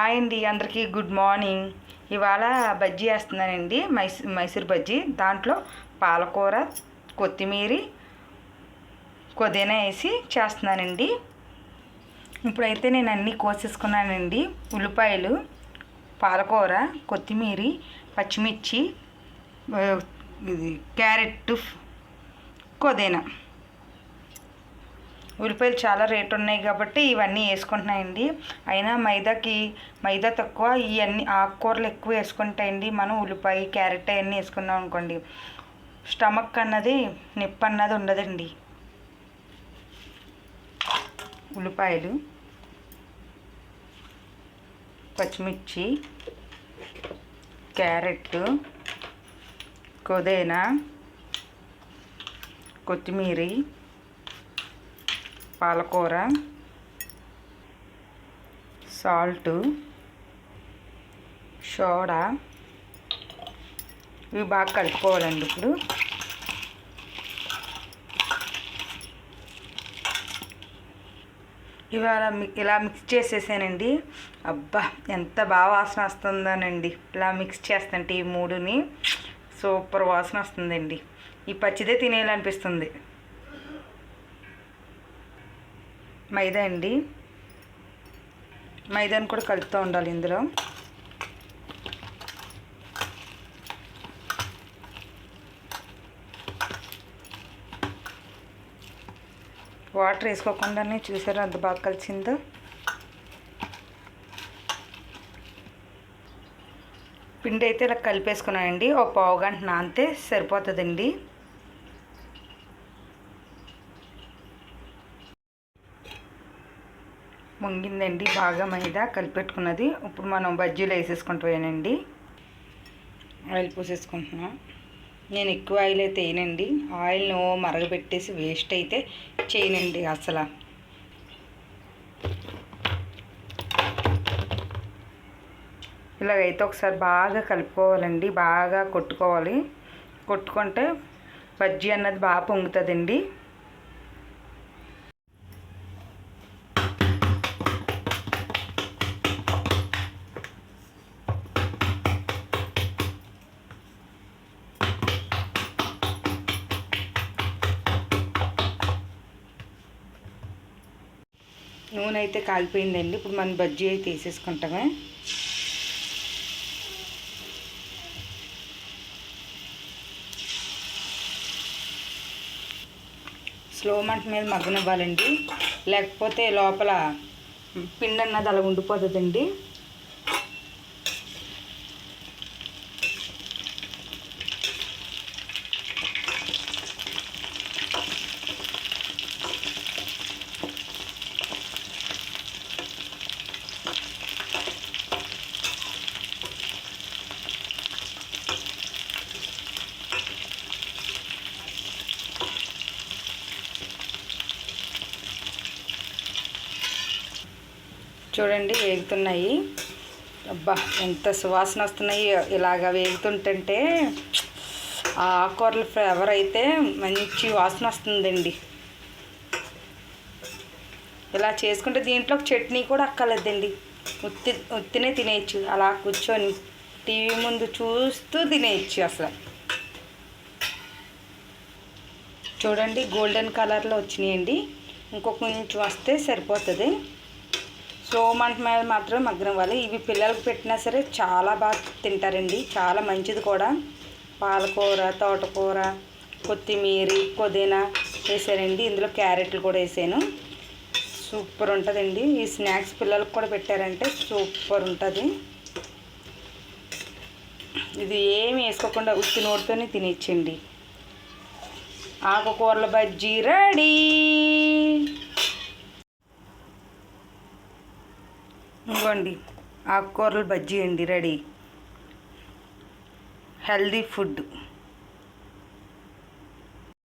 Hi అండి, అందరికీ good morning. ఇవాళ బజ్జీ వేస్తున్నానండి, మైసూర్ బజ్జీ. దాంట్లో పాలకూర, కొత్తిమీర, పుదీనా వేసి చేస్తున్నానండి. ఇప్పుడైతే నేను అన్నీ కోసేసుకున్నానండి. ఉల్లిపాయలు, పాలకూర, కొత్తిమీర, పచ్చిమిర్చి, క్యారెట్, పుదీనా. ఉల్లిపాయలు చాలా రేటు ఉన్నాయి కాబట్టి ఇవన్నీ వేసుకుంటున్నాయండి. అయినా మైదా తక్కువ, ఇవన్నీ ఆకుకూరలు ఎక్కువ వేసుకుంటాయండి. మనం ఉల్లిపాయ, క్యారెట్ అవన్నీ వేసుకున్నాం అనుకోండి, స్టమక్ అన్నది, నొప్పి అన్నది ఉండదండి. ఉల్లిపాయలు, పచ్చిమిర్చి, క్యారెట్, పుదీనా, కొత్తిమీర, పాలకూర, సాల్టు, సోడా, ఇవి బాగా కలుపుకోవాలండి. ఇప్పుడు ఇవాళ ఇలా మిక్స్ చేసేసానండి. అబ్బా, ఎంత బాగా వాసన వస్తుందోనండి. ఇలా మిక్స్ చేస్తుంటే ఈ మూడుని సూపర్ వాసన వస్తుందండి. ఈ పచ్చిదే తినేయాలనిపిస్తుంది. మైదా అండి, మైదాని కూడా కలుపుతూ ఉండాలి. ఇందులో వాటర్ వేసుకోకుండానే చూసారా అంత బాగా కలిసిందో. పిండి అయితే ఇలా కలిపేసుకున్నానండి. ఒక పావు గంట నానితే సరిపోతుందండి. పొంగిందండి బాగా మైదా కలిపెట్టుకున్నది. ఇప్పుడు మనం బజ్జీలు వేసేసుకుంటామేనండి. ఆయిల్ పోసేసుకుంటున్నాం. నేను ఎక్కువ ఆయిల్ అయితే వేయనండి. ఆయిల్ను మరగబెట్టేసి వేస్ట్ అయితే చేయనండి అసలు. ఇలాగైతే ఒకసారి బాగా కలుపుకోవాలండి, బాగా కొట్టుకోవాలి. కొట్టుకుంటే బజ్జీ అన్నది బాగా పొంగుతుందండి. నూనె అయితే కాగిపోయిందండి. ఇప్పుడు మనం బజ్జీ అయితే వేసేసుకుంటామే. స్లో మంట మీద మగ్గనివ్వాలండి, లేకపోతే లోపల పిండి అన్నది అలా ఉండిపోతుందండి. చూడండి వేగుతున్నాయి. అబ్బా, ఎంత సువాసన వస్తున్నాయి ఇలాగ వేగుతుంటే. ఆ ఆకుకూరల ఫ్లేవర్ అయితే మంచి వాసన వస్తుందండి. ఇలా చేసుకుంటే దీంట్లో చట్నీ కూడా అక్కర్లేదండి. ఉత్తినే తినేయచ్చు. అలా కూర్చొని టీవీ ముందు చూస్తూ తినేయచ్చు అసలు. చూడండి గోల్డెన్ కలర్లో వచ్చినాయండి. ఇంకొక కొంచెం వస్తే సరిపోతుంది. స్లో మంట మీద మాత్రం మగ్గనివ్వాలి. ఇవి పిల్లలకు పెట్టినా సరే చాలా బాగా తింటారండి. చాలా మంచిది కూడా. పాలకూర, తోటకూర, కొత్తిమీర, పుదీనా వేసానండి. ఇందులో క్యారెట్లు కూడా వేసాను. సూపర్ ఉంటుందండి. ఈ స్నాక్స్ పిల్లలకు కూడా పెట్టారంటే సూపర్ ఉంటుంది. ఇది ఏమి వేసుకోకుండా ఉత్తి నోటితోనే తినేచ్చండి. ఆకుకూరల బజ్జీ రెడీ. ఇవ్వండి, ఆకుకూరల బజ్జీ అండి రెడీ. Healthy food.